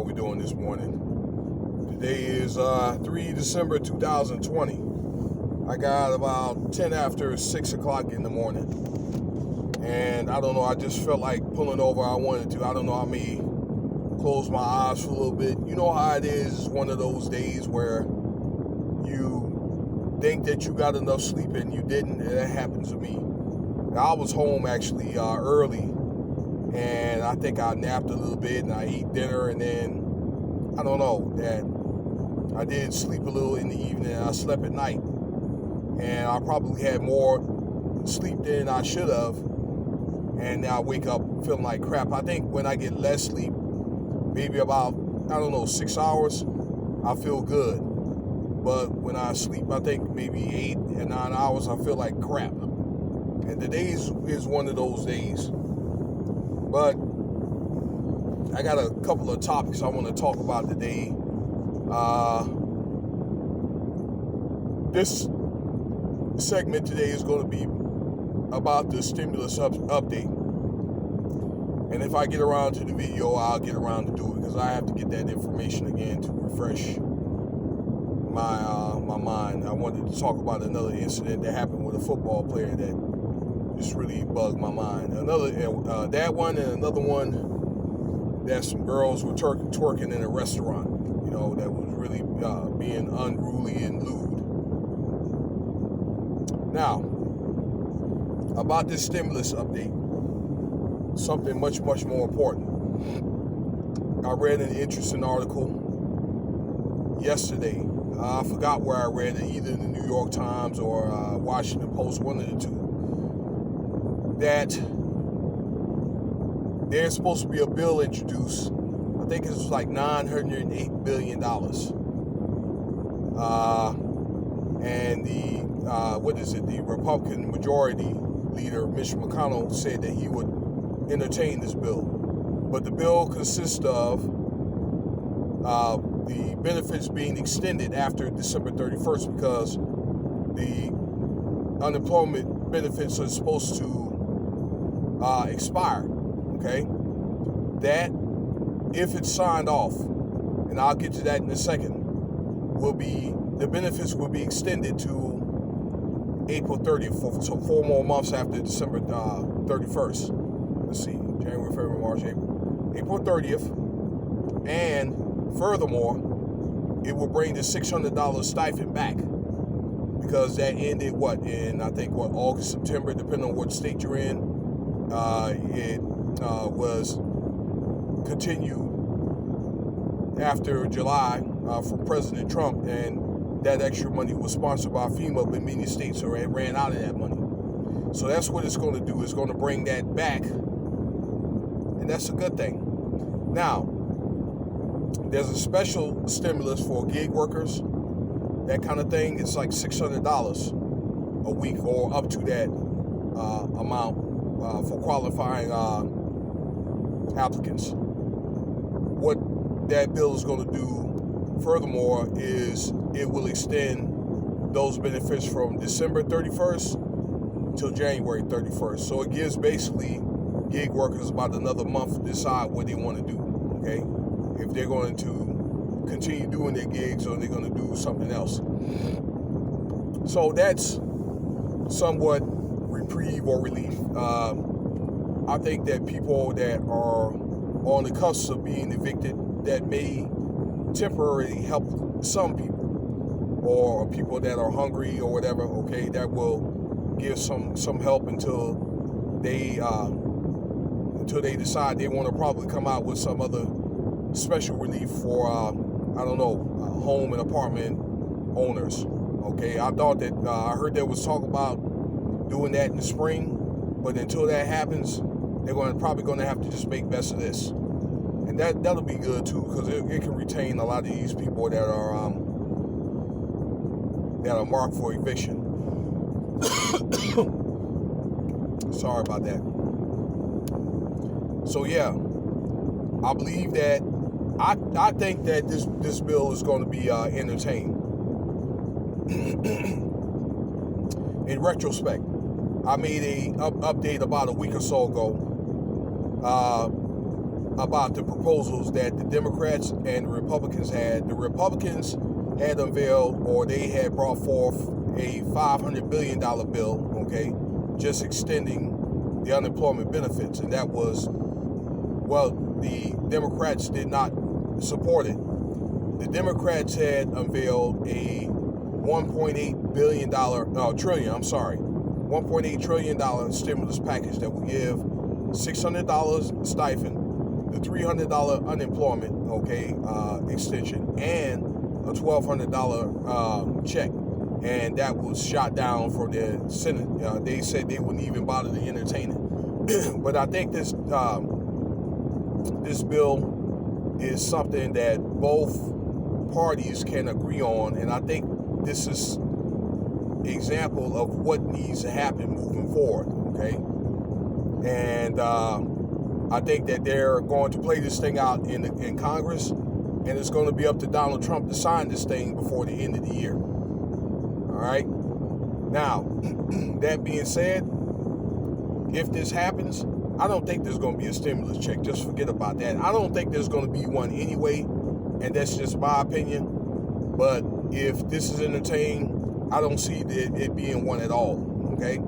we're doing this morning. Today is 3 December 2020. I got about 10 after 6 o'clock in the morning. And I don't know, I just felt like pulling over. I wanted to. I don't know, I may close my eyes for a little bit. You know how it is. It's one of those days where you think that you got enough sleep and you didn't. And that happens to me. Now, I was home actually early. And I think I napped a little bit and I ate dinner, and then I don't know, that I did sleep a little in the evening and I slept at night. And I probably had more sleep than I should have. And now I wake up feeling like crap. I think when I get less sleep, maybe about, 6 hours, I feel good. But when I sleep, I think maybe 8 and 9 hours, I feel like crap. And today is one of those days. But I got a couple of topics I want to talk about today. This segment today is going to be about the stimulus update. And if I get around to the video, I'll get around to do it, because I have to get that information again to refresh my mind. I wanted to talk about another incident that happened with a football player that just really bugged my mind. That one, and another one that some girls were twerking in a restaurant, that was really being unruly and lewd. Now, about this stimulus update, something much, much more important. I read an interesting article yesterday. I forgot where I read it, either in the New York Times or Washington Post, one of the two, that there's supposed to be a bill introduced. I think it was like $908 billion. And the Republican majority leader, Mitch McConnell, said that he would entertain this bill. But the bill consists of the benefits being extended after December 31st, because the unemployment benefits are supposed to expire, okay? That, if it's signed off, and I'll get to that in a second, the benefits will be extended to April 30th, so 4 more months after December 31st. Let's see, January, February, March, April 30th, and furthermore, it will bring the $600 stipend back, because that ended in August, September, depending on what state you're in. It was continued after July from President Trump, and that extra money was sponsored by FEMA, but many states already ran out of that money. So that's what it's going to do. It's going to bring that back, and that's a good thing. Now, there's a special stimulus for gig workers, that kind of thing. It's like $600 a week, or up to that amount for qualifying applicants. What that bill is going to do, furthermore, is it will extend those benefits from December 31st till January 31st. So it gives basically gig workers about another month to decide what they want to do, okay? If they're going to continue doing their gigs or they're going to do something else. So that's somewhat reprieve or relief. I think that people that are on the cusp of being evicted, that may temporarily help some people, or people that are hungry or whatever, okay, that will give some help until they decide they want to probably come out with some other special relief for home and apartment owners. Okay, I heard there was talk about doing that in the spring, but until that happens, they're probably going to have to just make best of this, and that'll be good too, because it can retain a lot of these people that are marked for eviction. Sorry about that. So yeah, I believe that I think that this bill is going to be entertained. In retrospect, I made a update about a week or so ago about the proposals that the Democrats and the Republicans had. The Republicans had unveiled, or they had brought forth, a $500 billion bill, okay, just extending the unemployment benefits. And that was, well, the Democrats did not support it. The Democrats had unveiled a $1.8 trillion stimulus package that would give $600 stipend, the $300 unemployment, okay, extension, and a $1,200 check. And that was shot down from the Senate. They said they wouldn't even bother to entertain it. But I think this bill is something that both parties can agree on, and I think this is an example of what needs to happen moving forward, okay? And I think that they're going to play this thing out in Congress, and it's going to be up to Donald Trump to sign this thing before the end of the year. All right? Now, that being said, if this happens, I don't think there's going to be a stimulus check. Just forget about that. I don't think there's going to be one anyway, and that's just my opinion. But if this is entertained, I don't see it being one at all, okay?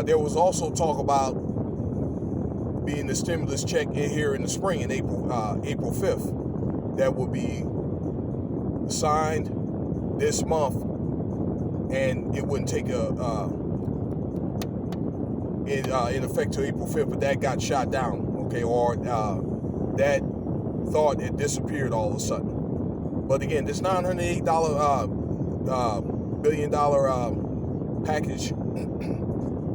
There was also talk about being the stimulus check in here in the spring, in April 5th. That will be signed this month, and it wouldn't take in effect till April 5th, but that got shot down, okay? Or that thought it disappeared all of a sudden. But again, this $908 billion package,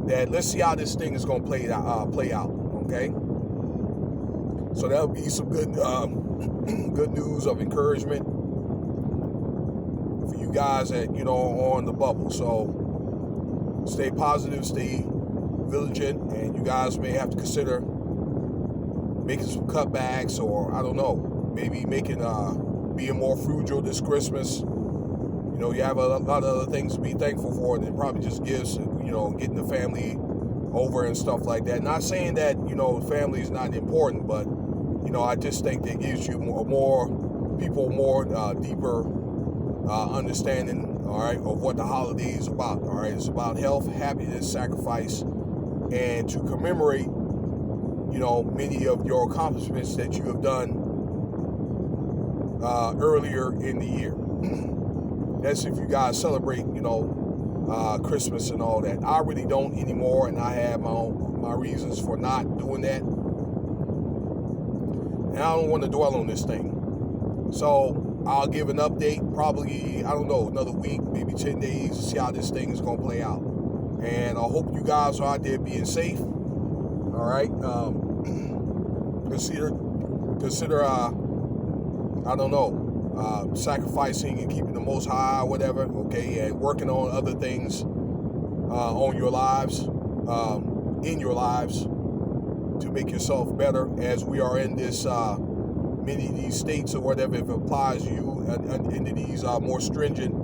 that let's see how this thing is going to play out, okay? So that'll be some good good news of encouragement for you guys that, you know, on the bubble. So stay positive, stay vigilant, and you guys may have to consider making some cutbacks, or I don't know, maybe making being more frugal this Christmas. You know, you have a lot of other things to be thankful for, and it probably just gives, you know, getting the family over and stuff like that. Not saying that, you know, family is not important, but, you know, I just think that gives you more deeper understanding, all right, of what the holiday is about, all right? It's about health, happiness, sacrifice, and to commemorate, you know, many of your accomplishments that you have done earlier in the year. That's if you guys celebrate, you know, Christmas and all that. I really don't anymore, and I have my reasons for not doing that. And I don't want to dwell on this thing. So I'll give an update probably, I don't know, another week, maybe 10 days to see how this thing is going to play out. And I hope you guys are out there being safe. All right. Consider I don't know, sacrificing and keeping the Most High, whatever, okay, and working on other things on your lives, in your lives, to make yourself better, as we are in this, many of these states or whatever, if it applies to you, into these more stringent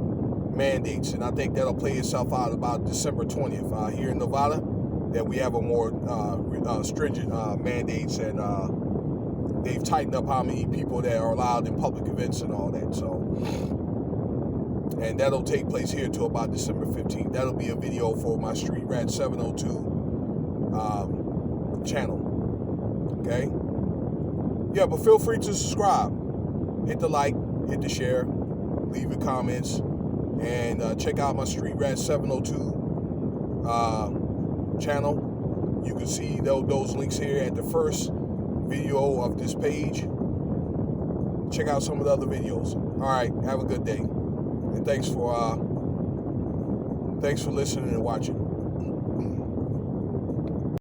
mandates. And I think that'll play itself out about December 20th here in Nevada, that we have a more stringent mandates, and they've tightened up how many people that are allowed in public events and all that. So, and that'll take place here till about December 15th. That'll be a video for my Street Rat 702 channel. Okay? Yeah, but feel free to subscribe. Hit the like, hit the share, leave your comments, and check out my Street Rat 702 channel. You can see those links here at the first video of this page. Check out some of the other videos. All right, have a good day, and thanks for listening and watching.